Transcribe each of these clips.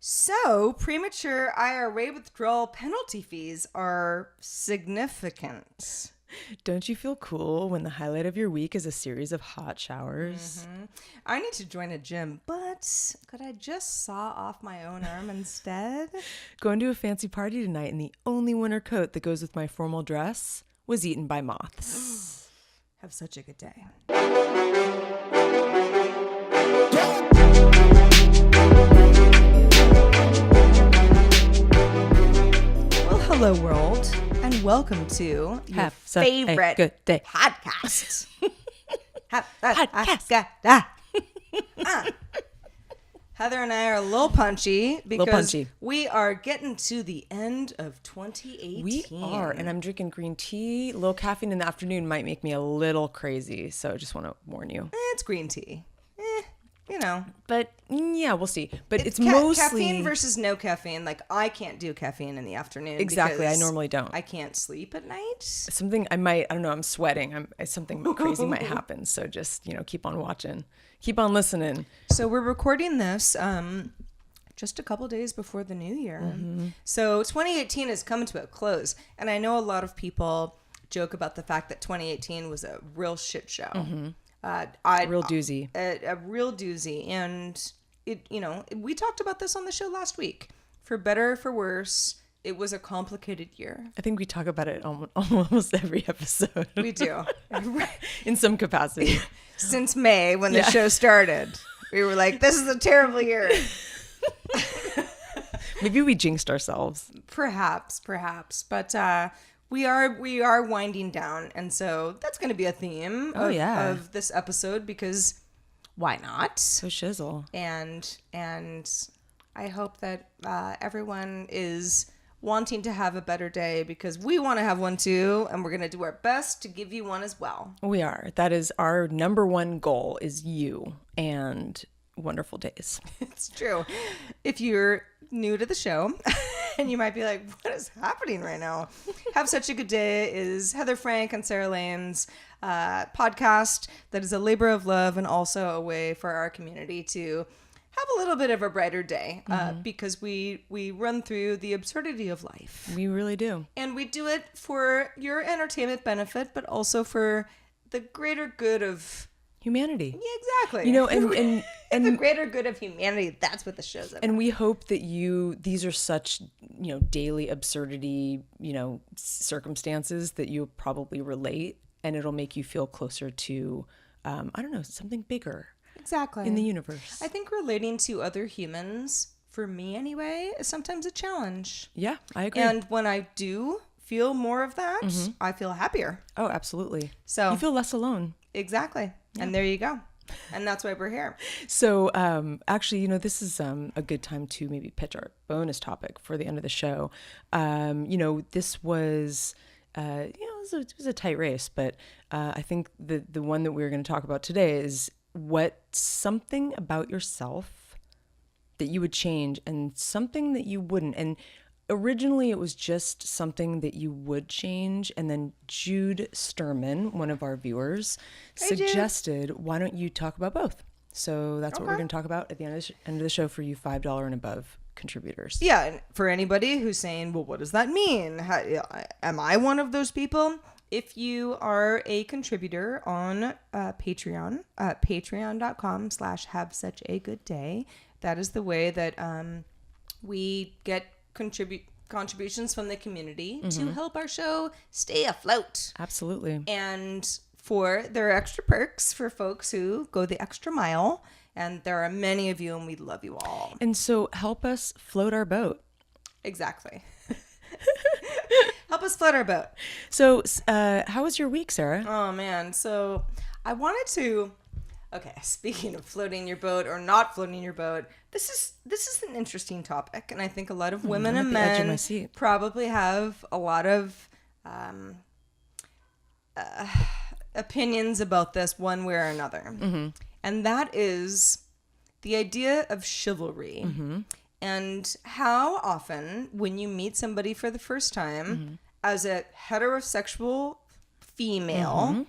So, premature IRA withdrawal penalty fees are significant. Don't you feel cool when the highlight of your week is a series of hot showers? Mm-hmm. I need to join a gym, but could I just saw off my own arm instead? Going to a fancy party tonight and the only winter coat that goes with my formal dress was eaten by moths. Have such a good day. Well, hello world, and welcome to your Have such a favorite good day. podcast. Podcast. Heather and I are a little punchy because punchy. we are getting to the end of 2018. We are, and I'm drinking green tea. Low caffeine in the afternoon might make me a little crazy, so I just want to warn you. It's green tea. You know. But yeah, we'll see. But it's mostly caffeine versus no caffeine. Like, I can't do caffeine in the afternoon. Exactly, I because normally don't. I can't sleep at night. Something I don't know, I'm sweating. Something crazy might happen. So just, keep on watching. Keep on listening. So we're recording this just a couple days before the new year. Mm-hmm. So 2018 is coming to a close. And I know a lot of people joke about the fact that 2018 was a real shit show. Mm-hmm. Real doozy. A real doozy. And, we talked about this on the show last week. For better or for worse, it was a complicated year. I think we talk about it almost every episode. We do. In some capacity. Since May, when the show started, we were like, this is a terrible year. Maybe we jinxed ourselves. Perhaps. But we are winding down. And so that's going to be a theme of this episode, because why not? So shizzle. And I hope that everyone is wanting to have a better day, because we want to have one too, and we're going to do our best to give you one as well. We are. That is our number one goal, is you and wonderful days. It's true. If you're new to the show and you might be like, what is happening right now? Have Such a Good Day is Heather Frank and Sarah Lane's podcast that is a labor of love, and also a way for our community to have a little bit of a brighter day, because we run through the absurdity of life. We really do. And we do it for your entertainment benefit, but also for the greater good of humanity. Yeah, exactly. And the greater good of humanity, that's what the show's about. And we hope that these are such, daily absurdity, circumstances that you probably relate, and it'll make you feel closer to, something bigger. Exactly. In the universe. I think relating to other humans, for me anyway, is sometimes a challenge. Yeah, I agree. And when I do feel more of that, I feel happier. Oh, absolutely. So you feel less alone. Exactly. Yeah. And there you go. And that's why we're here. So actually, this is a good time to maybe pitch our bonus topic for the end of the show. This was... it was a tight race, but I think the one that we're going to talk about today is what's something about yourself that you would change and something that you wouldn't. And originally it was just something that you would change, and then Jude Sturman, one of our viewers, suggested, why don't you talk about both? So that's what we're going to talk about at the end of the show for you $5 and above contributors. Yeah, and for anybody who's saying, well, what does that mean? Am I one of those people? If you are a contributor on Patreon, patreon.com/havesuchagoodday, that is the way that we get contributions from the community to help our show stay afloat. Absolutely. And there are extra perks for folks who go the extra mile. And there are many of you, and we love you all. And so help us float our boat. Exactly. Help us float our boat. So how was your week, Sarah? Oh, man. So I wanted to... Okay, speaking of floating your boat or not floating your boat, this is an interesting topic. And I think a lot of women and men probably have a lot of opinions about this one way or another. Mm-hmm. And that is the idea of chivalry, and how often when you meet somebody for the first time as a heterosexual female,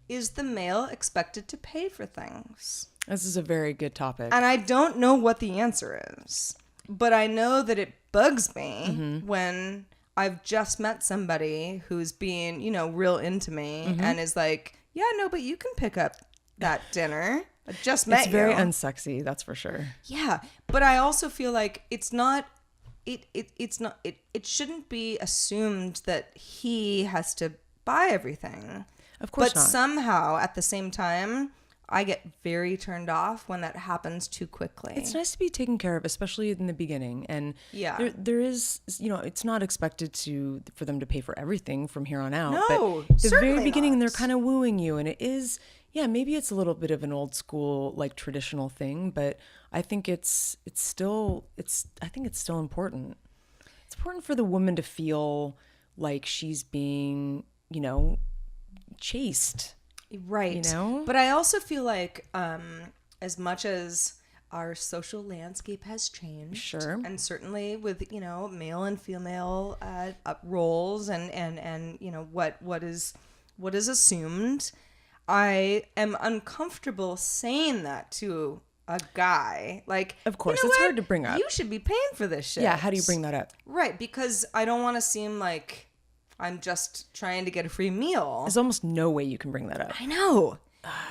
is the male expected to pay for things? This is a very good topic. And I don't know what the answer is. But I know that it bugs me when I've just met somebody who's being, you know, real into me and is like, yeah, no, but you can pick up that dinner. I just met you. It's very unsexy, that's for sure. Yeah. But I also feel like it's not, it shouldn't be assumed that he has to buy everything. Of course not. But somehow at the same time, I get very turned off when that happens too quickly. It's nice to be taken care of, especially in the beginning. And there is, you know, it's not expected for them to pay for everything from here on out. No, but the certainly very beginning, not. they're kind of wooing you, and it is, maybe it's a little bit of an old school, like traditional thing, but I think it's still important. It's important for the woman to feel like she's being, you know, chased. Right. You know? But I also feel like as much as our social landscape has changed, sure, and certainly with, you know, male and female roles and you know what is assumed, I am uncomfortable saying that to a guy. Like, of course, you know it's what? hard to bring up. You should be paying for this shit. Yeah, how do you bring that up? Right, because I don't want to seem like I'm just trying to get a free meal. There's almost no way you can bring that up. I know.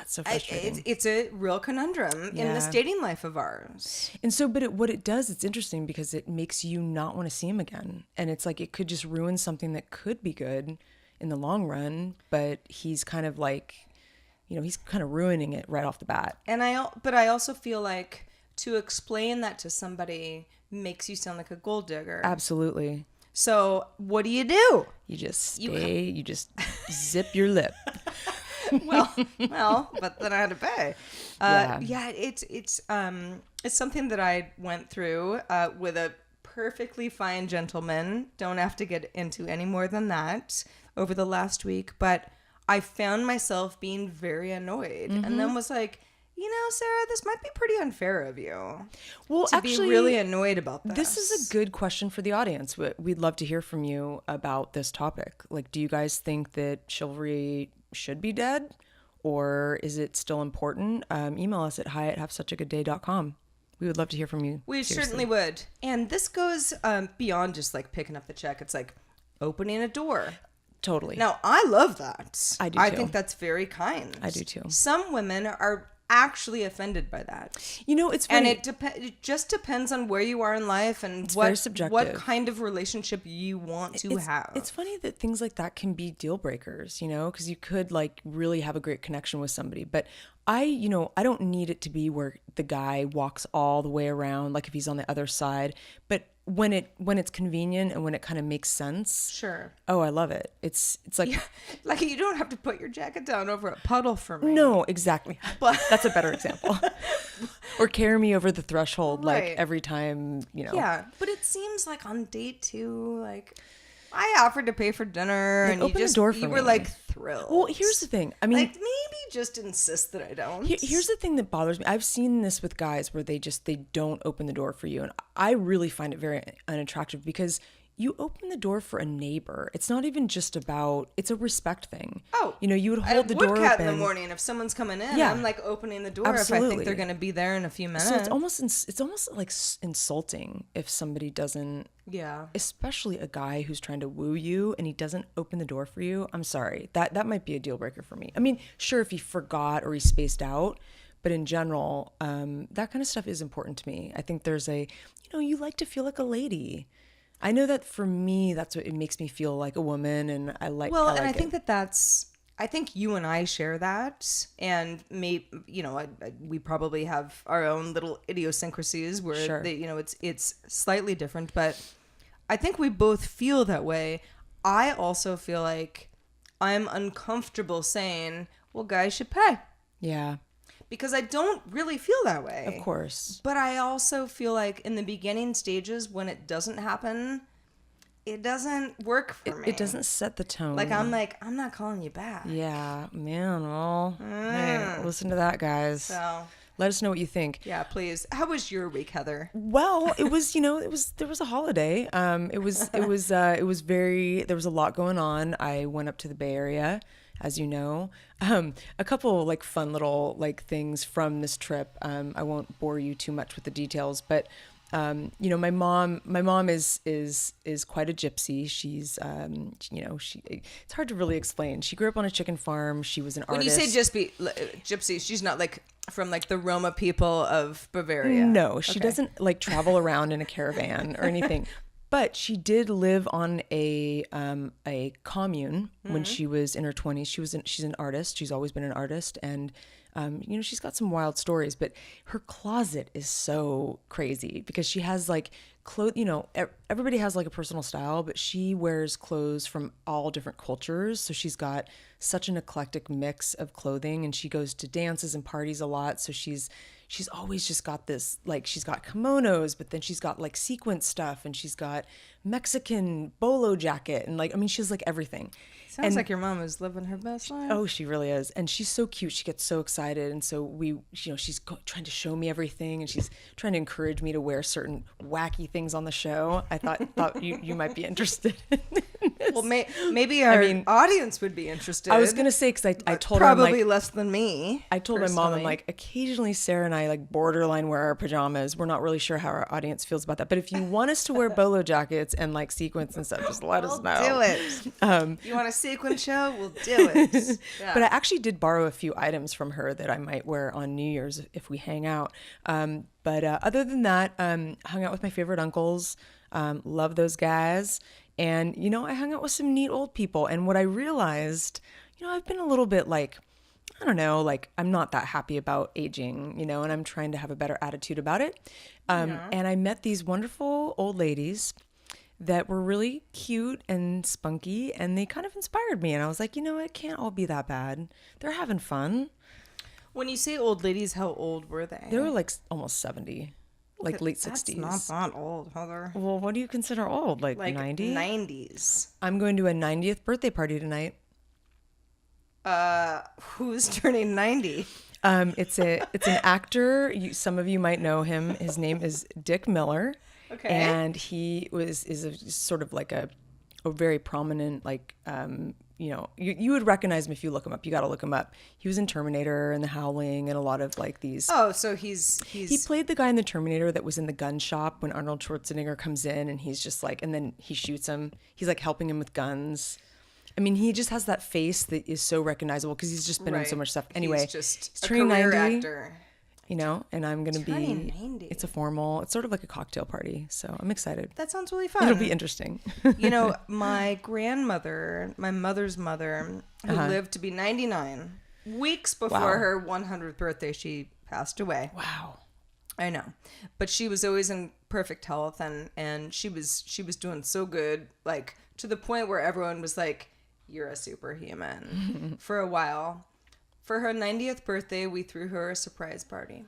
It's so frustrating. It's a real conundrum in this dating life of ours. And so, but what it does, it's interesting because it makes you not want to see him again. And it's like, it could just ruin something that could be good in the long run, but he's kind of like, you know, he's kind of ruining it right off the bat. But I also feel like to explain that to somebody makes you sound like a gold digger. Absolutely. So what do? You just stay, you just zip your lip. well, but then I had to pay. It's something that I went through with a perfectly fine gentleman. Don't have to get into any more than that over the last week, but I found myself being very annoyed and then was like, you know, Sarah, this might be pretty unfair of you. Well, to actually, be really annoyed about this. This is a good question for the audience. We'd love to hear from you about this topic. Like, do you guys think that chivalry should be dead, or is it still important? Email us at hi@havesuchagoodday.com. We would love to hear from you. We certainly would. And this goes beyond just like picking up the check. It's like opening a door. Totally. Now, I love that. I do too. I think that's very kind. I do too. Some women are actually offended by that. You know, it's funny. And it just depends on where you are in life and very subjective. What kind of relationship you want to have. It's funny that things like that can be deal breakers, you know, because you could like really have a great connection with somebody. But I don't need it to be where the guy walks all the way around, like if he's on the other side. But when it's convenient and when it kind of makes sense. Sure. Oh, I love it. It's like, like you don't have to put your jacket down over a puddle for me. No, exactly. But that's a better example. Or carry me over the threshold, like every time, you know. Yeah, but it seems like on date 2, like I offered to pay for dinner, like, and you were like thrilled. Well, here's the thing. I mean, like maybe just insist that I don't. Here's the thing that bothers me. I've seen this with guys where they don't open the door for you, and I really find it very unattractive because you open the door for a neighbor. It's not even just about, it's a respect thing. Oh. You know, you would hold the door open. In the morning, if someone's coming in, I'm like opening the door Absolutely. if I think they're going to be there in a few minutes. So it's almost like insulting if somebody doesn't, especially a guy who's trying to woo you and he doesn't open the door for you. I'm sorry. That might be a deal breaker for me. I mean, sure, if he forgot or he spaced out, but in general, that kind of stuff is important to me. I think there's you like to feel like a lady. I know that for me, that's what it makes me feel like a woman, and I like. Well, I think I think you and I share that, and we probably have our own little idiosyncrasies where it's slightly different, but I think we both feel that way. I also feel like I'm uncomfortable saying, "Well, guys should pay." Yeah. Because I don't really feel that way. Of course. But I also feel like in the beginning stages when it doesn't happen, it doesn't work for me. It doesn't set the tone. I'm not calling you back. Yeah, man. Well, hey, listen to that, guys. So let us know what you think. Yeah, please. How was your week, Heather? Well, it was, there was a holiday. There was a lot going on. I went up to the Bay Area, as you know. A couple like fun little like things from this trip. I won't bore you too much with the details, but You know, my mom is quite a gypsy. She's, you know, it's hard to really explain. She grew up on a chicken farm. She was an When artist. you say gypsy, she's not like from like the Roma people of Bavaria. No, she Okay. doesn't like travel around in a caravan or anything. But she did live on a commune when she was in her 20s. She's an artist. She's always been an artist, and you know, she's got some wild stories. But her closet is so crazy because she has like clothes. You know, everybody has like a personal style, but she wears clothes from all different cultures. So she's got such an eclectic mix of clothing, and she goes to dances and parties a lot. So she's always just got this, like, she's got kimonos, but then she's got like sequence stuff, and she's got Mexican bolo jacket, and like, I mean, she's like everything. Sounds like your mom is living her best life. Oh, she really is. And she's so cute. She gets so excited. And so you know, she's trying to show me everything, and she's trying to encourage me to wear certain wacky things on the show. I thought you might be interested in this. Well, maybe our audience would be interested. I was going to say, because I told her, probably like, less than me. I told my mom, I'm like, occasionally Sarah and I like borderline wear our pajamas. We're not really sure how our audience feels about that. But if you want us to wear bolo jackets and like sequins and stuff, just let us know. Do it. You want a sequin show? We'll do it. Yeah. But I actually did borrow a few items from her that I might wear on New Year's if we hang out. But other than that, hung out with my favorite uncles. Love those guys. And, you know, I hung out with some neat old people. And what I realized, you know, I've been a little bit like, I don't know, like, I'm not that happy about aging, you know, and I'm trying to have a better attitude about it. And I met these wonderful old ladies that were really cute and spunky, and they kind of inspired me. And I was like, you know, it can't all be that bad. They're having fun. When you say old ladies, how old were they? They were like almost 70. Like late 60s. That's not that old, Heather. Well, what do you consider old? Like 90? 90s. I'm going to a 90th birthday party tonight. Who's turning 90? It's an actor. Some of you might know him. His name is Dick Miller. Okay. And he is a sort of like a very prominent, like, you know, you would recognize him if you look him up. You got to look him up. He was in Terminator and The Howling and a lot of like these. Oh, so he played the guy in the Terminator that was in the gun shop when Arnold Schwarzenegger comes in, and he's just like, and then he shoots him. He's like helping him with guns. I mean, he just has that face that is so recognizable because he's just been in so much stuff. Anyway, he's just a turning career 90, actor. you know, and I'm going to Turning be, 90. it's sort of like a cocktail party. So I'm excited. That sounds really fun. It'll be interesting. You know, my grandmother, my mother's mother, who lived to be 99, weeks before her 100th birthday, she passed away. Wow. I know. But she was always in perfect health, and she was doing so good, like to the point where everyone was like, you're a superhuman for a while. For her 90th birthday, we threw her a surprise party.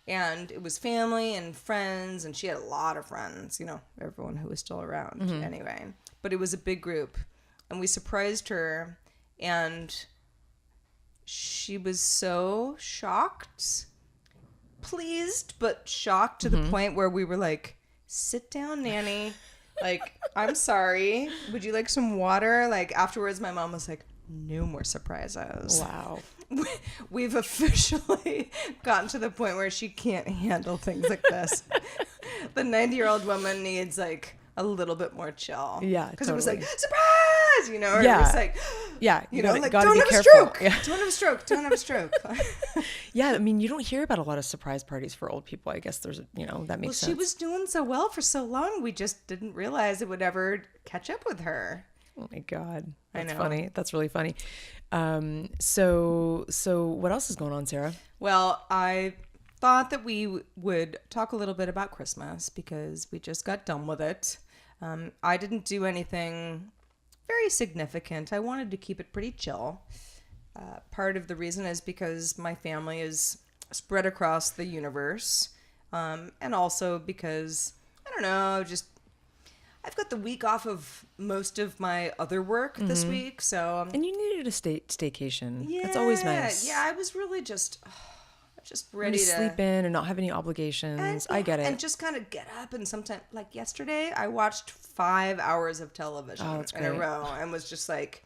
And it was family and friends, and she had a lot of friends, you know, everyone who was still around anyway. But it was a big group. And we surprised her, and she was so shocked, pleased, but shocked to the point where we were like, sit down, Nanny. Like, I'm sorry. Would you like some water? Like, afterwards, my mom was like, no more surprises. Wow. We've officially gotten to the point where she can't handle things like this. The 90-year-old woman needs like a little bit more chill. Yeah, because totally. it was like, surprise, you know, or it was like, you know, like, don't have a stroke. Yeah. Don't have a stroke. Don't have a stroke. Yeah, I mean, you don't hear about a lot of surprise parties for old people. I guess there's, you know, that makes sense. She was doing so well for so long, we just didn't realize it would ever catch up with her. Oh my God. That's I know. funny. That's really funny. So what else is going on, Sarah? Well, I thought that we would talk a little bit about Christmas because we just got done with it. I didn't do anything very significant. I wanted to keep it pretty chill. Part of the reason is because my family is spread across the universe. And also because, I don't know, just I've got the week off of most of my other work this week, so And you needed a staycation. yeah, That's always nice. Yeah, I was really just ready to to sleep in and not have any obligations. I get it. and just kind of get up. And sometimes, like yesterday, I watched 5 hours of television in a row and was just like,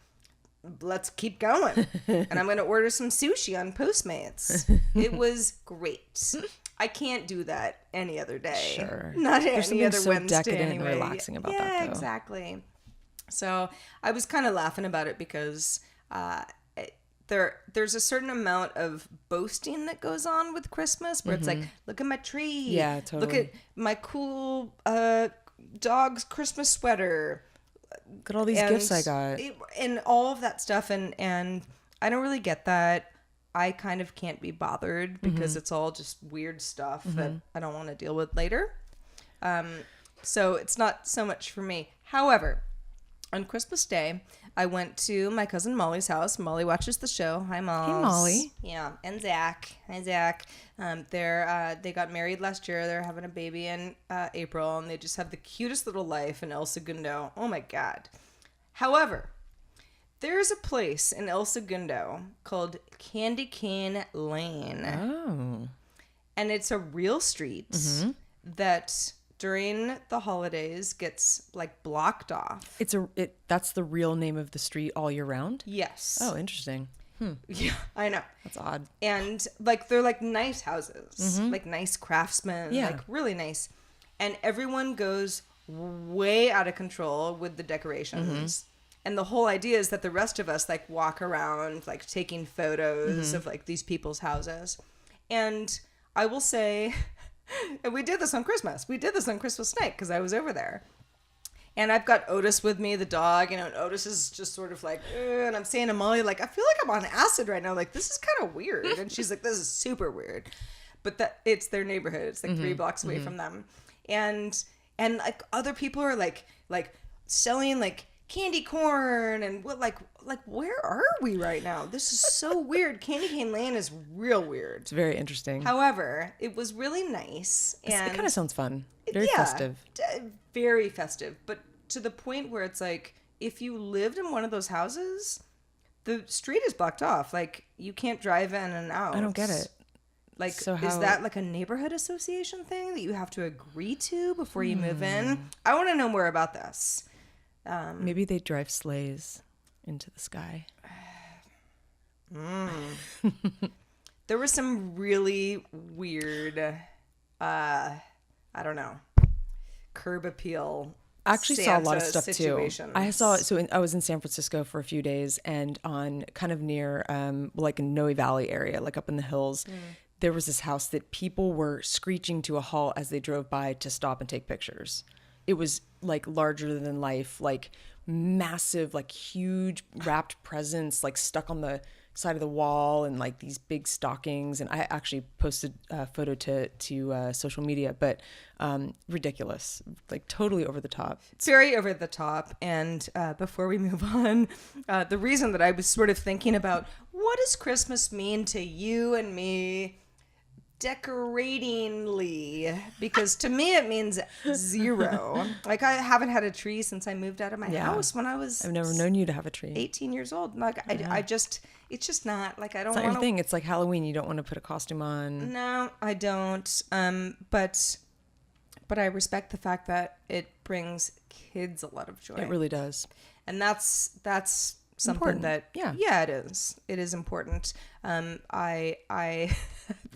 let's keep going. And I'm going to order some sushi on Postmates. It was great. I can't do that any other day. Sure. Not There's any something other so Wednesday decadent anyway. and relaxing about that, Yeah, though. exactly. So I was kind of laughing about it because there's a certain amount of boasting that goes on with Christmas where it's like, look at my tree. Yeah, totally. Look at my cool dog's Christmas sweater. Look at all these gifts I got. And all of that stuff. And I don't really get that. I kind of can't be bothered because it's all just weird stuff that I don't want to deal with later. So it's not so much for me. However, on Christmas Day, I went to my cousin Molly's house. Molly watches the show. Hi, Molly. Hey, Molly. Yeah, and Zach. Hi, Zach. They got married last year. They're having a baby in April, and they just have the cutest little life in El Segundo. Oh my God. However, there's a place in El Segundo called Candy Cane Lane. Oh. And it's a real street that during the holidays gets like blocked off. That's the real name of the street all year round? Yes. Oh, interesting. Yeah, I know. That's odd. And like they're like nice houses, like nice craftsmen, like really nice. And everyone goes way out of control with the decorations. And the whole idea is that the rest of us like walk around like taking photos of like these people's houses. And I will say, and we did this on Christmas. We did this on Christmas night because I was over there. And I've got Otis with me, the dog, and Otis is just sort of like, and I'm saying to Molly, like, I feel like I'm on acid right now. Like, this is kind of weird. And she's like, this is super weird. But it's their neighborhood. It's like 3 blocks away from them. And like other people are like selling like candy corn and what like where are we right now? This is so weird. Candy Cane Lane is real weird. It's very interesting. However, it was really nice. And it kind of sounds fun. Very festive. Very festive. But to the point where it's like, if you lived in one of those houses, the street is blocked off. Like, you can't drive in and out. I don't get it. Like, so is that like a neighborhood association thing that you have to agree to before you move in? I want to know more about this. Maybe they drive sleighs into the sky. There was some really weird, I don't know, curb appeal. I actually saw a lot of stuff situations. too. I saw it. So I was in San Francisco for a few days, and on kind of near, like in Noe Valley area, like up in the hills, there was this house that people were screeching to a halt as they drove by to stop and take pictures. It was like larger than life, like massive, like huge wrapped presents, like stuck on the side of the wall, and like these big stockings. And I actually posted a photo to social media, but ridiculous, like totally over the top. It's very over the top. And before we move on, the reason that I was sort of thinking about what does Christmas mean to you and me decoratingly, because to me it means zero. Like, I haven't had a tree since I moved out of my house when I was I've never known you to have a tree. 18 years old. Like, I just, it's just not like, I don't It's not want your thing. It's like Halloween. You don't want to put a costume on. No, I don't. But I respect the fact that it brings kids a lot of joy. It really does. And that's something important. that it is important. I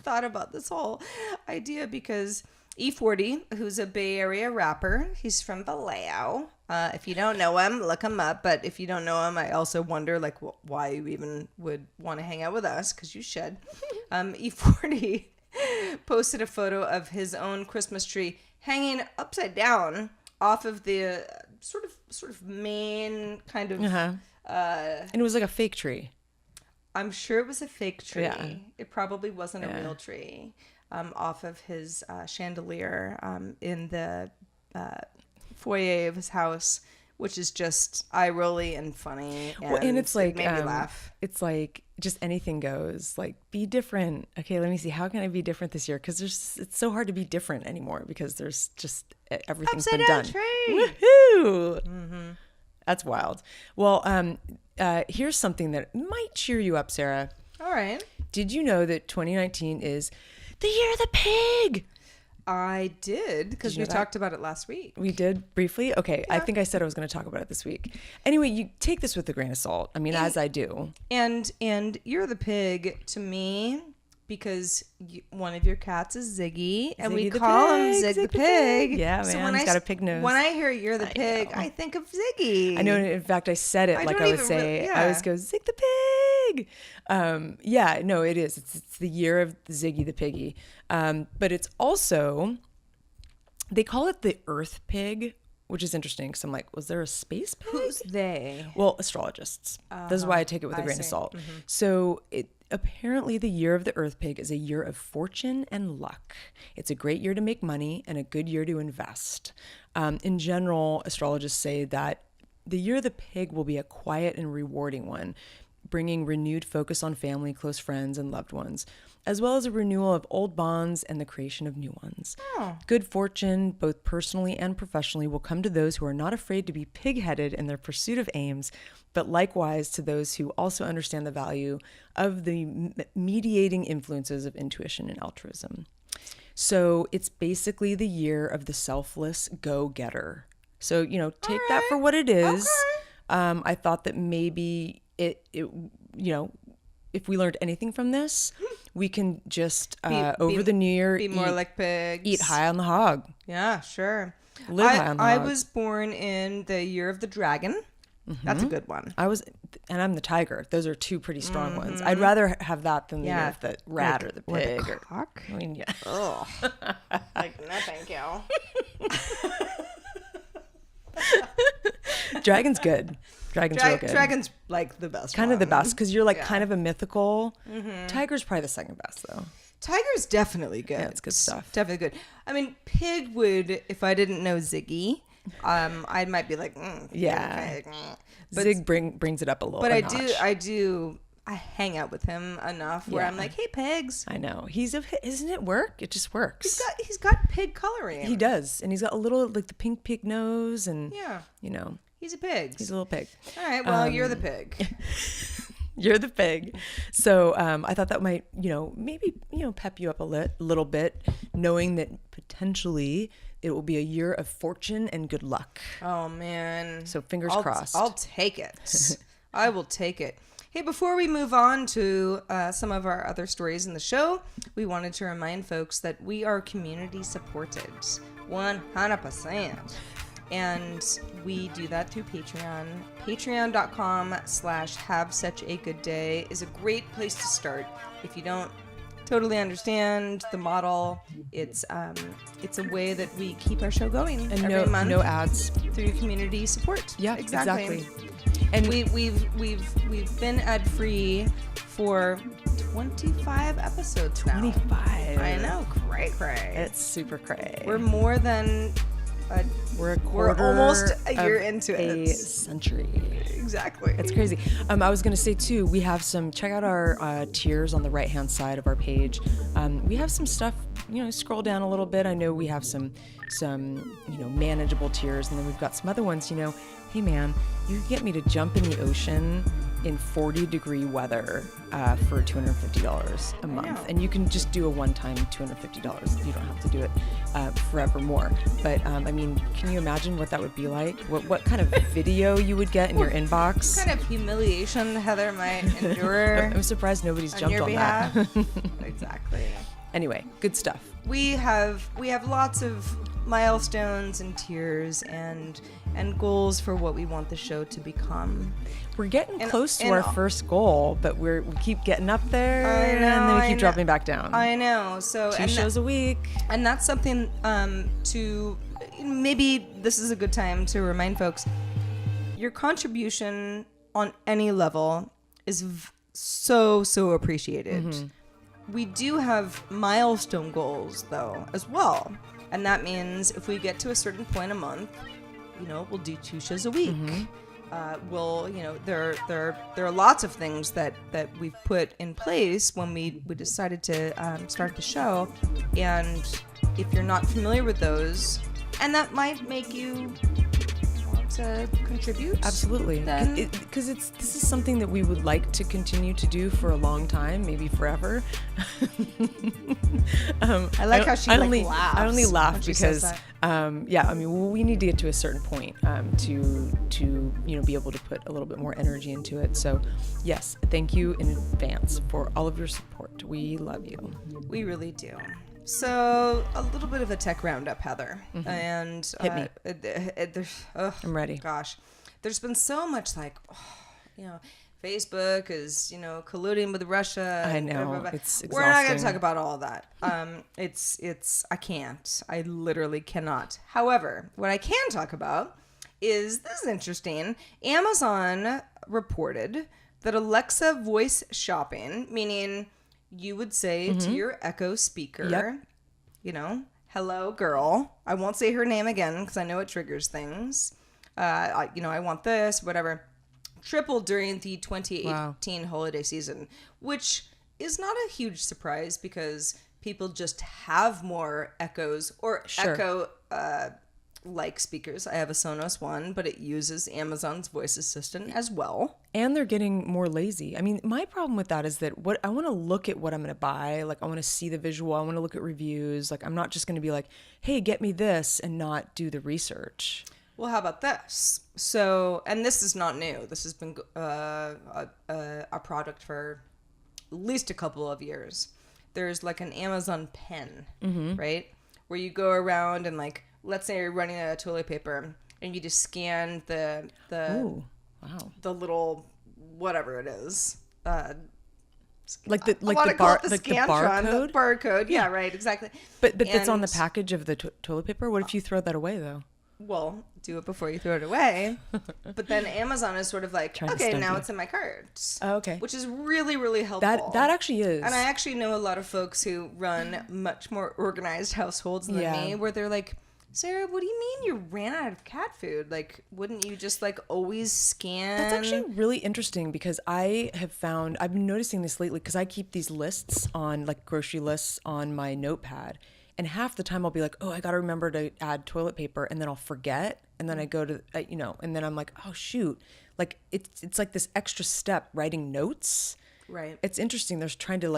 thought about this whole idea because E40, who's a Bay Area rapper, he's from Vallejo. If you don't know him, look him up. But if you don't know him, I also wonder like why you even would want to hang out with us, because you should. E40 posted a photo of his own Christmas tree hanging upside down off of the sort of main kind of. And it was like a fake tree. I'm sure it was a fake tree. Yeah. It probably wasn't a real tree. Off of his chandelier in the foyer of his house, which is just eye-rolly and funny. And it's like, it made me laugh. It's like just anything goes. Like, be different. Okay, let me see. How can I be different this year? Because it's so hard to be different anymore because there's just everything's been done. Upside down tree. Woohoo! Mm-hmm. That's wild. Well, here's something that might cheer you up, Sarah. All right. Did you know that 2019 is the year of the pig? I did, because we talked about it last week. We did briefly? Okay, yeah. I think I said I was going to talk about it this week. Anyway, you take this with a grain of salt. I mean, as I do. And Year of the Pig, to me, because one of your cats is Ziggy, and we Ziggy the call him pig, Zig the Zig the pig. pig. Yeah, So man, he's got a pig nose. When I hear you're the pig, know. I think of Ziggy. I know. In fact, I said it like don't I would even say. yeah. I always go Zig the pig. Yeah, no, it is. It's the year of Ziggy the piggy. But it's also, they call it the Earth pig, which is interesting because I'm like, was there a space pig? Who's they? Well, astrologists. This is why I take it with a grain of salt. Mm-hmm. So apparently the year of the Earth pig is a year of fortune and luck. It's a great year to make money and a good year to invest. In general, astrologists say that the year of the pig will be a quiet and rewarding one, bringing renewed focus on family, close friends, and loved ones, as well as a renewal of old bonds and the creation of new ones. Oh. Good fortune, both personally and professionally, will come to those who are not afraid to be pig-headed in their pursuit of aims, but likewise to those who also understand the value of the mediating influences of intuition and altruism. So it's basically the year of the selfless go-getter. So, take that for what it is. Okay. I thought that maybe it if we learned anything from this, we can just over the new year be more like pigs. Eat high on the hog. Yeah, sure. Live high on the hog. I was born in the year of the dragon. Mm-hmm. That's a good one. And I'm the tiger. Those are two pretty strong ones. I'd rather have that than the year of the rat or the pig or the cock. I mean, yeah. Oh, like no, thank you. Dragon's good. Dragon's real good. Dragon's like the best. Kind of the best because you're like Yeah. kind of a mythical. Mm-hmm. Tiger's probably the second best though. Tiger's definitely good. Yeah, it's good stuff. Definitely good. I mean, pig would, if I didn't know Ziggy, I might be like, yeah. Okay. But Zig brings it up a little. But notch. I hang out with him enough where I'm like, hey, pigs. I know isn't it work? It just works. He's got pig coloring. He does, and he's got a little like the pink pig nose, and yeah, he's a pig. He's a little pig. All right, well, you're the pig. You're the pig. So I thought that might maybe pep you up a little bit, knowing that potentially it will be a year of fortune and good luck. Oh man! So fingers crossed. I'll take it. I will take it. Hey, before we move on to some of our other stories in the show, we wanted to remind folks that we are community supported, 100%. And we do that through Patreon. Patreon.com/havesuchagoodday is a great place to start. If you don't totally understand the model, it's a way that we keep our show going and every month. No ads through community support. Yeah, exactly. And we've been ad free for 25 episodes now. 25. I know, cray. It's super cray. We're more than we're almost a year into a it. Century. Exactly. It's crazy. I was gonna say too, we have check out our tiers on the right hand side of our page. We have some stuff, scroll down a little bit. I know we have some manageable tiers, and then we've got some other ones, hey man, you can get me to jump in the ocean in 40-degree weather for $250 a month. And you can just do a one-time $250. You don't have to do it forevermore. But can you imagine what that would be like? What kind of video you would get in your inbox? What kind of humiliation Heather might endure? I'm surprised nobody's jumped on behalf. that. Exactly. Anyway, good stuff. We have lots of milestones and tiers and goals for what we want the show to become. We're getting close to our first goal, but we keep getting up there, and then we keep dropping back down. I know. So 2 shows a week, and that's something to maybe this is a good time to remind folks. Your contribution on any level is so appreciated. Mm-hmm. We do have milestone goals though as well. And that means if we get to a certain point a month, we'll do 2 shows a week. Mm-hmm. There are lots of things that we've put in place when we decided to start the show. And if you're not familiar with those, and that might make you to contribute, Absolutely. then Because this is something that we would like to continue to do for a long time, maybe forever. I like how she laughs. I only laugh when she says because, that. we need to get to a certain point to be able to put a little bit more energy into it. So, yes, thank you in advance for all of your support. We love you. We really do. So, a little bit of a tech roundup, Heather. Mm-hmm. And Hit me. I'm ready. Gosh, there's been so much Facebook is, colluding with Russia. I and know. blah, blah, blah. It's exhausting. We're not going to talk about all of that. I can't. I literally cannot. However, what I can talk about is, this is interesting. Amazon reported that Alexa voice shopping, meaning you would say to your Echo speaker, hello, girl. I won't say her name again because I know it triggers things. I want this, whatever. Tripled during the 2018 holiday season, which is not a huge surprise because people just have more Echoes or Echo like speakers. I have a Sonos one, but it uses Amazon's voice assistant as well. And they're getting more lazy. I mean, my problem with that is that I want to look at what I'm going to buy. Like, I want to see the visual. I want to look at reviews. Like, I'm not just going to be like, hey, get me this and not do the research. Well, how about this? So, and this is not new. This has been a product for at least a couple of years. There's like an Amazon pen, right? Where you go around and let's say you're running out of toilet paper and you just scan the little whatever it is. Like the Scantron, the barcode. Yeah, right, exactly. But that's on the package of the toilet paper. What if you throw that away though? Well, do it before you throw it away. But then Amazon is sort of like, okay, now it's in my cart. Oh, okay. Which is really, really helpful. That actually is. And I actually know a lot of folks who run much more organized households than me, where they're like, Sarah, what do you mean you ran out of cat food? Like, wouldn't you just always scan? That's actually really interesting because I've been noticing this lately because I keep these lists on grocery lists on my notepad. And half the time I'll be like, oh, I got to remember to add toilet paper. And then I'll forget. And then I go to, and then I'm like, oh, shoot. Like, it's like this extra step writing notes. Right. It's interesting. They're trying to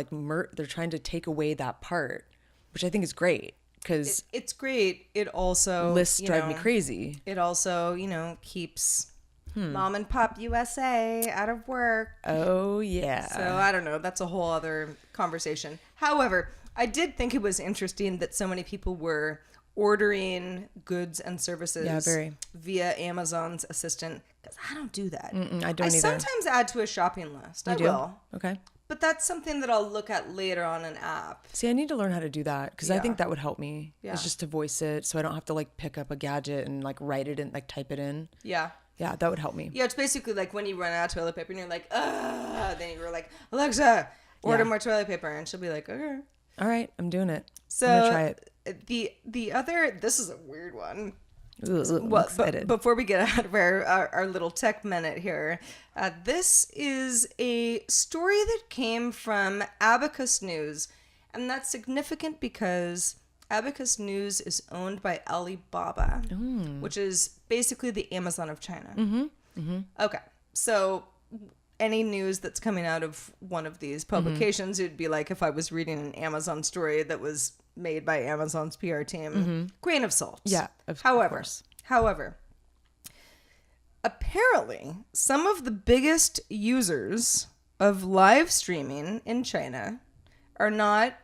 they're trying to take away that part, which I think is great. Because it's great. It also lists drive me crazy. It also, keeps Mom and Pop USA out of work. Oh yeah. So I don't know. That's a whole other conversation. However, I did think it was interesting that so many people were ordering goods and services via Amazon's assistant, because I don't do that. I don't either. Sometimes add to a shopping list. I will. Okay. But that's something that I'll look at later on an app. See, I need to learn how to do that because I think that would help me. Yeah. It's just to voice it so I don't have to pick up a gadget and write it and type it in. Yeah. Yeah, that would help me. Yeah, it's basically like when you run out of toilet paper and you're like, ugh, then you're like, Alexa, order more toilet paper. And she'll be like, okay. All right, I'm doing it. So I'm gonna try it. The other, this is a weird one. I'm excited. Before we get out of our little tech minute here, this is a story that came from Abacus News, and that's significant because Abacus News is owned by Alibaba, which is basically the Amazon of China. Okay, so any news that's coming out of one of these publications, it'd be like if I was reading an Amazon story that was made by Amazon's PR team. Grain of salt. Yeah, However, apparently some of the biggest users of live streaming in China are not,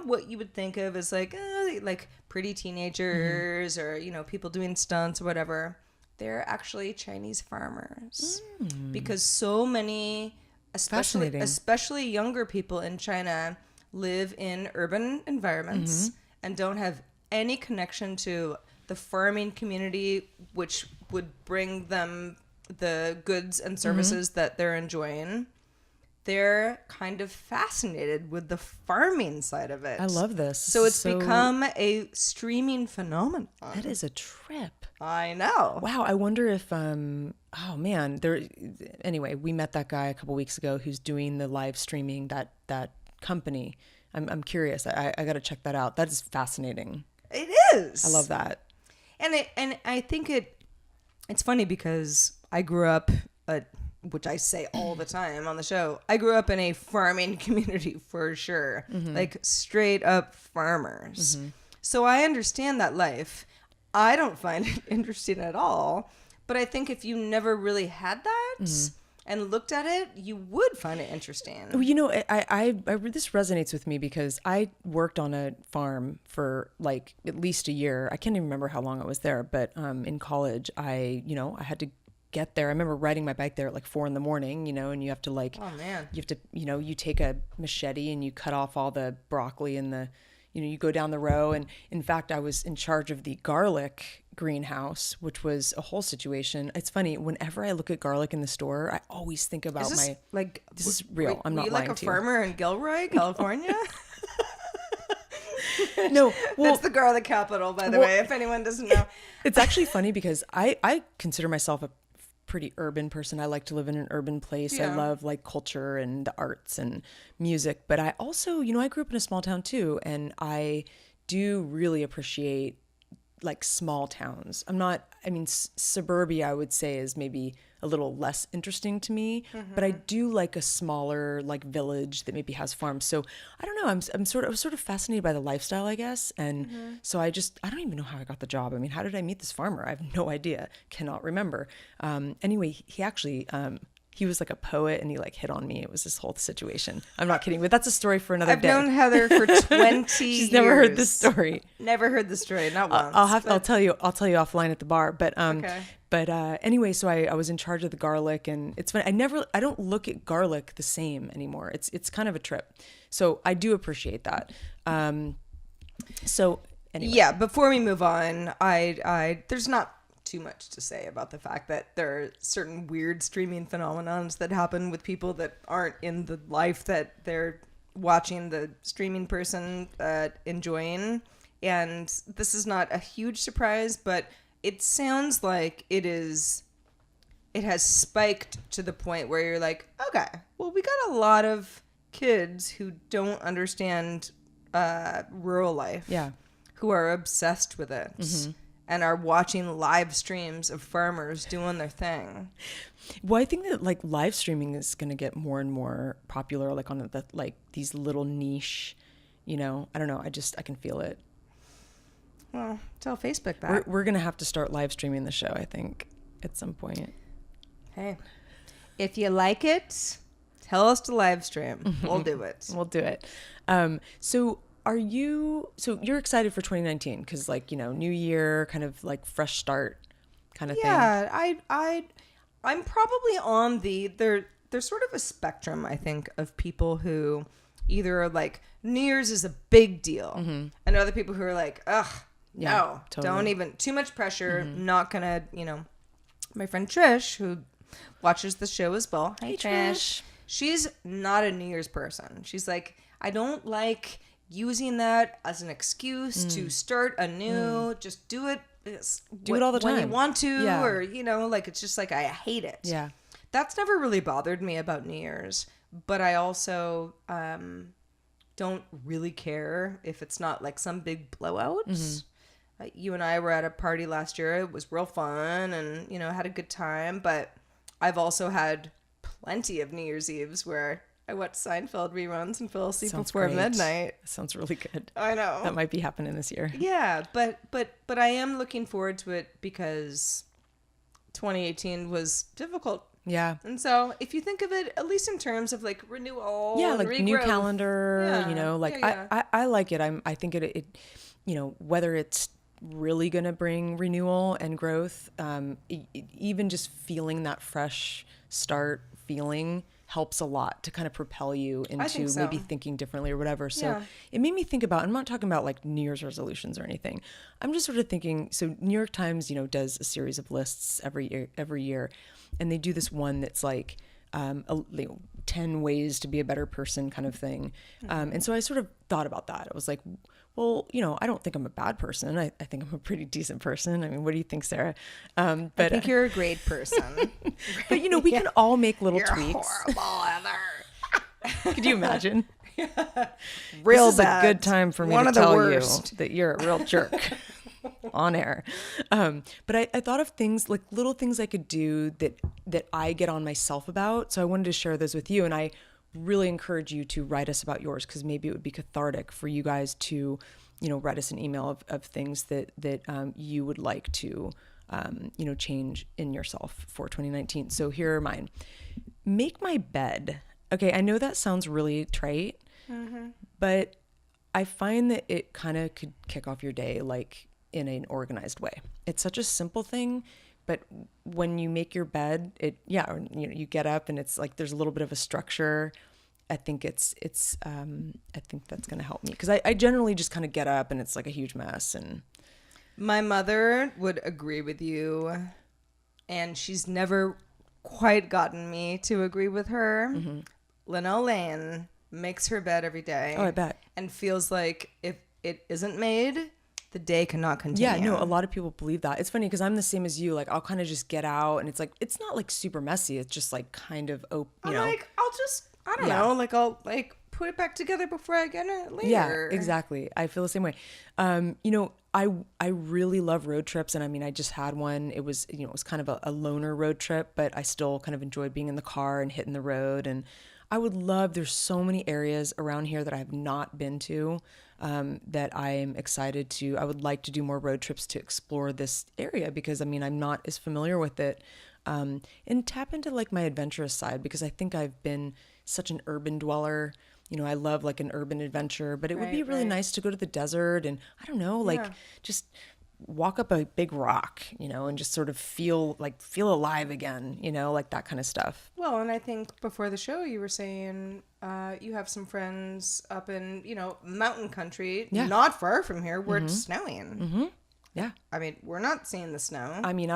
what you would think of as like pretty teenagers or, people doing stunts or whatever. They're actually Chinese farmers because so many, especially younger people in China, live in urban environments and don't have any connection to the farming community, which would bring them the goods and services that they're enjoying. They're kind of fascinated with the farming side of it. I love this. So it's become a streaming phenomenon. That is a trip. I know. Wow. I wonder if, anyway, we met that guy a couple weeks ago who's doing the live streaming, that company. I'm curious. I got to check that out. That is fascinating. It is. I love that. And I think It's funny because I grew up, which I say all the time on the show, I grew up in a farming community for sure. Like straight up farmers. So I understand that life. I don't find it interesting at all. But I think if you never really had that and looked at it, you would find it interesting. You know, this resonates with me because I worked on a farm for like at least a year. I can't even remember how long I was there, but in college, I had to get there. I remember riding my bike there at like 4 a.m, and you have to like, oh man, you have to, you take a machete and you cut off all the broccoli and you go down the row. And in fact, I was in charge of the garlic greenhouse, which was a whole situation. It's funny, whenever I look at garlic in the store, I always think about this is real. I'm not lying to you. Like a farmer in Gilroy, California? No, well, that's the garlic capital, by the way, if anyone doesn't know. It's actually funny because I consider myself a pretty urban person. I like to live in an urban place. Yeah. I love like culture and the arts and music, but I also, I grew up in a small town too, and I do really appreciate like small towns. Suburbia, I would say, is maybe a little less interesting to me, but I do like a smaller like village that maybe has farms. So I don't know, I'm sort of fascinated by the lifestyle, I guess. And so I don't even know how I got the job. I mean, how did I meet this farmer? I have no idea, cannot remember. Anyway, he actually, he was like a poet and he like hit on me. It was this whole situation. I'm not kidding, but that's a story for another day. I've known Heather for 20 She's years. never heard this story. Never heard the story, not once. I'll tell you offline at the bar. But okay. But anyway, so I was in charge of the garlic, and it's funny. I don't look at garlic the same anymore. It's kind of a trip. So I do appreciate that. So anyway. Yeah, before we move on, I there's not too much to say about the fact that there are certain weird streaming phenomenons that happen with people that aren't in the life that they're watching the streaming person enjoying. And this is not a huge surprise, but it sounds like it has spiked to the point where you're like, okay, well, we got a lot of kids who don't understand rural life, who are obsessed with it. And are watching live streams of farmers doing their thing. Well, I think that like live streaming is going to get more and more popular, like on the like these little niche, I don't know. I can feel it. Well, tell Facebook that. We're going to have to start live streaming the show, I think, at some point. Hey, if you like it, tell us to live stream. We'll do it. We'll do it. So you're excited for 2019 because like, new year, kind of like fresh start kind of thing. Yeah, I'm probably on there's sort of a spectrum, I think, of people who either are like, New Year's is a big deal. And other people who are like, ugh, no, totally. Don't even, too much pressure, not gonna, my friend Trish, who watches the show as well. Hey, Trish. She's not a New Year's person. She's like, I don't like using that as an excuse to start anew. Just do it. Do it all the time when you want to, or like it's just like I hate it. Yeah, that's never really bothered me about New Year's, but I also don't really care if it's not like some big blowout. You and I were at a party last year. It was real fun, and had a good time. But I've also had plenty of New Year's Eves where I watched Seinfeld reruns and fell asleep before midnight. Sounds really good. I know. That might be happening this year. Yeah, but I am looking forward to it because 2018 was difficult. Yeah. And so if you think of it, at least in terms of like renewal, like regrowth, new calendar, I like it. I think it whether it's really going to bring renewal and growth, even just feeling that fresh start feeling helps a lot to kind of propel you into maybe thinking differently or whatever. So it made me think about, I'm not talking about like New Year's resolutions or anything. I'm just sort of thinking, so New York Times, does a series of lists every year. And they do this one that's like 10 ways to be a better person kind of thing. And so I sort of thought about that. I was like, well, I don't think I'm a bad person. I think I'm a pretty decent person. I mean, what do you think, Sarah? But I think you're a great person. But, we can all make little tweaks. You're horrible, Heather. Could you imagine? Real this is bad. A good time for me to tell you that you're a real jerk. on air. But I thought of things like little things I could do that I get on myself about. So I wanted to share those with you. And I really encourage you to write us about yours, because maybe it would be cathartic for you guys to, write us an email of things that you would like to, change in yourself for 2019. So here are mine. Make my bed. Okay, I know that sounds really trite, but I find that it kind of could kick off your day like in an organized way. It's such a simple thing, but when you make your bed, you get up and it's like there's a little bit of a structure. I think I think that's going to help me, because I generally just kind of get up and it's like a huge mess. And my mother would agree with you, and she's never quite gotten me to agree with her. Linnell Lane makes her bed every day. Oh, I bet. And feels like if it isn't made, the day cannot continue. Yeah, no, a lot of people believe that. It's funny because I'm the same as you. Like, I'll kind of just get out, and it's like, it's not like super messy. It's just like kind of open, I'm like, I'll just, I don't know, like I'll like put it back together before I get it later. Yeah, exactly. I feel the same way. I really love road trips, and I mean, I just had one. It was, it was kind of a loner road trip, but I still kind of enjoyed being in the car and hitting the road. And I would love, there's so many areas around here that I have not been to, that I'm excited to, I would like to do more road trips to explore this area, because I mean, I'm not as familiar with it, and tap into like my adventurous side, because I think I've been such an urban dweller. I love like an urban adventure, but it would be really nice to go to the desert and I don't know, like just walk up a big rock, and just sort of feel alive again, like that kind of stuff. Well, and I think before the show you were saying you have some friends up in, mountain country, not far from here, where it's snowing. Yeah. I mean, we're not seeing the snow. I mean,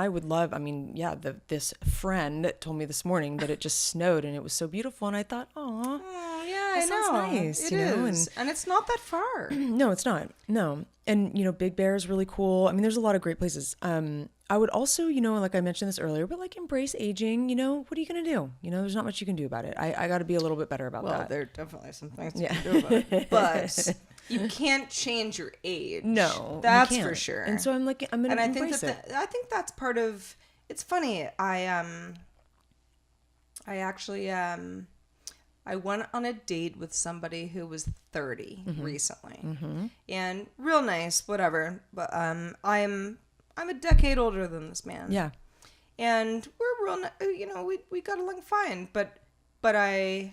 this friend told me this morning that it just snowed and it was so beautiful. And I thought, oh, yeah, that sounds nice. It is. And it's not that far. No, it's not. No. And, Big Bear is really cool. I mean, there's a lot of great places. I would also, like I mentioned this earlier, but like embrace aging, what are you going to do? There's not much you can do about it. I got to be a little bit better about that. Well, there are definitely some things you can do about it. But you can't change your age. No, that's for sure. And so I'm like, I'm going to embrace it. I think that's part of, it's funny. I actually, I went on a date with somebody who was 30 recently, and real nice, whatever. But I'm a decade older than this man. Yeah, and we're real. We got along fine. But I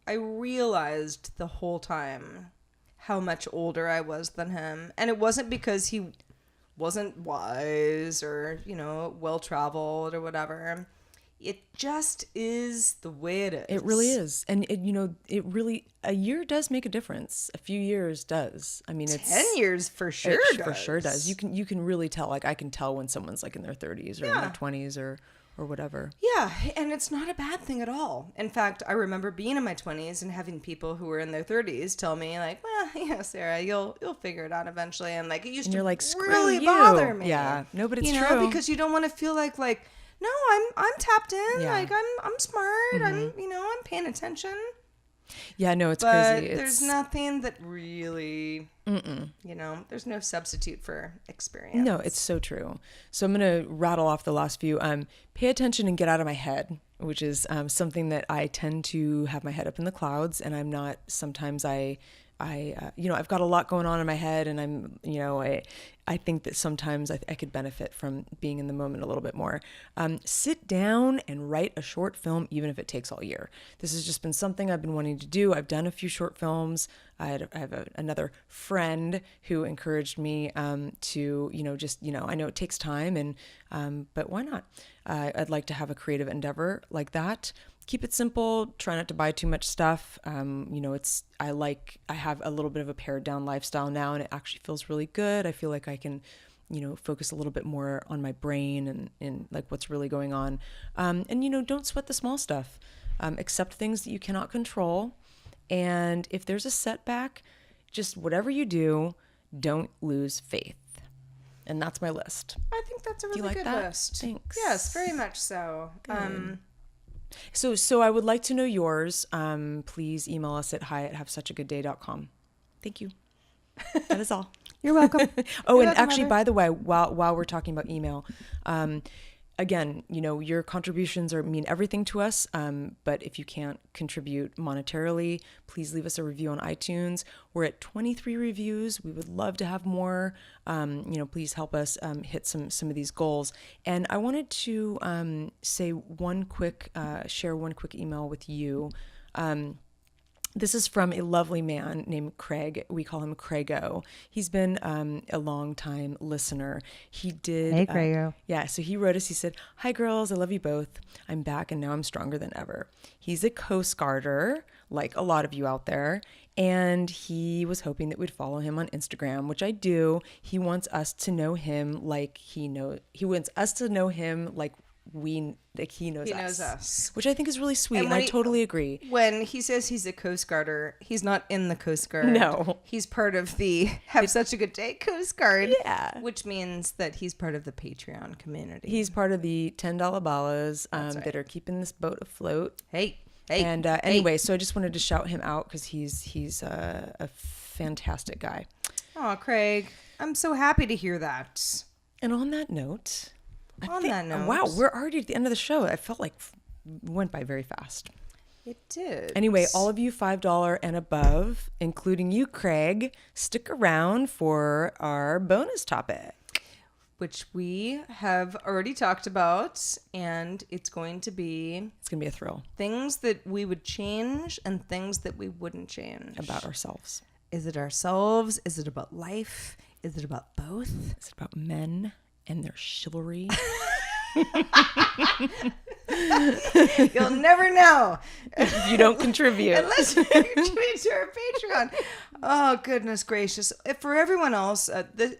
realized the whole time how much older I was than him, and it wasn't because he wasn't wise or well traveled or whatever. It just is the way it is. It really is. And it really, a year does make a difference. A few years does. I mean, 10 years for sure it does. For sure does. You can really tell, like I can tell when someone's like in their 30s or in their 20s or whatever. Yeah, and it's not a bad thing at all. In fact, I remember being in my 20s and having people who were in their 30s tell me like, well, Sarah, you'll figure it out eventually. And like, it used to like, really bother me. Yeah, no, but it's true. Because you don't want to feel like, no, I'm tapped in. Yeah. Like I'm smart. I'm paying attention. Yeah, no, it's but crazy. There's nothing that really, there's no substitute for experience. No, it's so true. So I'm going to rattle off the last few. Pay attention and get out of my head, which is something that I tend to have my head up in the clouds, and I'm not. Sometimes I've got a lot going on in my head, and I'm, I think that sometimes I could benefit from being in the moment a little bit more. Sit down and write a short film, even if it takes all year. This has just been something I've been wanting to do. I've done a few short films. I have another friend who encouraged me to, I know it takes time, and but why not? I'd like to have a creative endeavor like that. Keep it simple. Try not to buy too much stuff. I have a little bit of a pared down lifestyle now, and it actually feels really good. I feel like I can, focus a little bit more on my brain and like what's really going on. Don't sweat the small stuff. Accept things that you cannot control. And if there's a setback, just whatever you do, don't lose faith. And that's my list. I think that's a really good list. Thanks. Yes, very much so. So I would like to know yours. Please email us at hi@havesuchagoodday.com. Thank you. That is all. You're welcome. Oh, You're and welcome, actually, Heather. by the way, while we're talking about email, again, your contributions mean everything to us. But if you can't contribute monetarily, please leave us a review on iTunes. We're at 23 reviews. We would love to have more. Please help us hit some of these goals. And I wanted to share one quick email with you. This is from a lovely man named Craig. We call him Craigo. He's been a long time listener. He did. Hey, Craigo. So he wrote us. He said, "Hi, girls. I love you both. I'm back and now I'm stronger than ever." He's a Coast Guarder, like a lot of you out there. And he was hoping that we'd follow him on Instagram, which I do. He wants us to know him like he wants us to know him like he knows us, which I think is really sweet, and I totally agree. When he says he's a Coast Guarder, he's not in the Coast Guard. No, he's part of the Have Such a Good Day Coast Guard. Yeah, which means that he's part of the Patreon community. He's part of the $10 ballas right. that are keeping this boat afloat. Hey. And anyway, so I just wanted to shout him out because he's a fantastic guy. Oh, Craig, I'm so happy to hear that. And on that note. Wow, we're already at the end of the show. I felt like it went by very fast. It did. Anyway, all of you $5 and above, including you, Craig, stick around for our bonus topic. Which we have already talked about, and it's going to be a thrill. Things that we would change and things that we wouldn't change. About ourselves. Is it ourselves? Is it about life? Is it about both? Is it about men and their chivalry? You'll never know if you don't contribute. Unless you contribute to our Patreon. Oh, goodness gracious. For everyone else,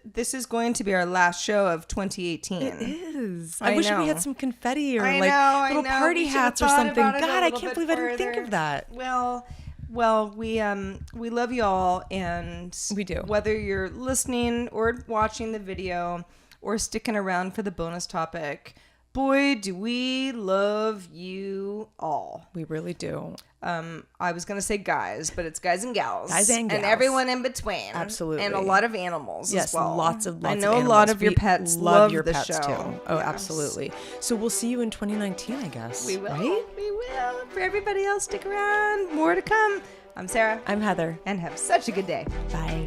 this is going to be our last show of 2018. It is. I wish we had some confetti or little party we hats or something. God, I can't believe I didn't think of that. Well, we love you all, and we do. Whether you're listening or watching the video or sticking around for the bonus topic, boy, do we love you all. We really do. I was going to say guys, but it's guys and gals. Guys and gals. And everyone in between. Absolutely. And a lot of animals as well. Yes, lots of I animals. know a lot of your pets love your the pets show. Too. Oh, yes. Absolutely. So we'll see you in 2019, I guess. We will. Right? We will. For everybody else, stick around. More to come. I'm Sarah. I'm Heather. And have such a good day. Bye.